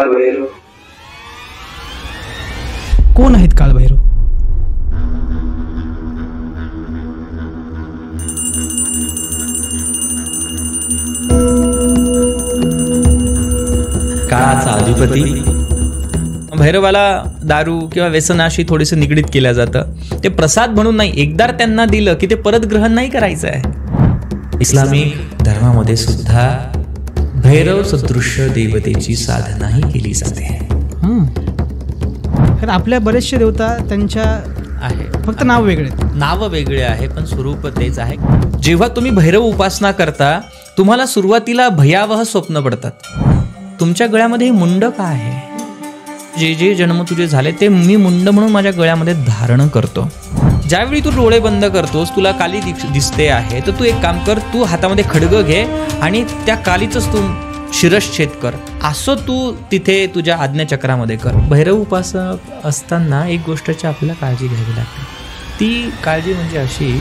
काळभैरव. कोण आहेत काळभैरव? काळाचा अधिपती. भैरवाला दारू किंवा व्यसनाशी थोडीसं निगडीत केलं जातं. ते प्रसाद म्हणून नाही, एकदा त्यांना दिलं की ते परत ग्रहण नाही करायचं आहे. इस्लामिक धर्मामध्ये सुद्धा भैरव सदृश्य देवतेची साधनाही केली जाते. तर आपल्या बरेचशे देवता त्यांच्या आहे, फक्त नाव वेगळे, नाव वेगळे आहे पण स्वरूप तेच आहे. जेव्हा तुम्ही भैरव उपासना करता तुम्हाला सुरुवातीला भयावह स्वप्न पडतात. तुमच्या गळ्यामध्ये मुंड का आहे? जे जे जन्म तुझे झाले ते मी मुंड म्हणून माझ्या गळ्यामध्ये धारण करतो. ज्यावेळी तू डोळे बंद करतोस, तुला काली दिसते आहे, तर तू एक काम कर, तू हातामध्ये खडगं घे आणि त्या कालीचंच तू शिरच्छेद कर. असं तू तिथे तुझ्या आज्ञाचक्रामध्ये कर. भैरव उपासक असताना एक गोष्टची आपल्याला काळजी घ्यावी लागते. ती काळजी म्हणजे अशी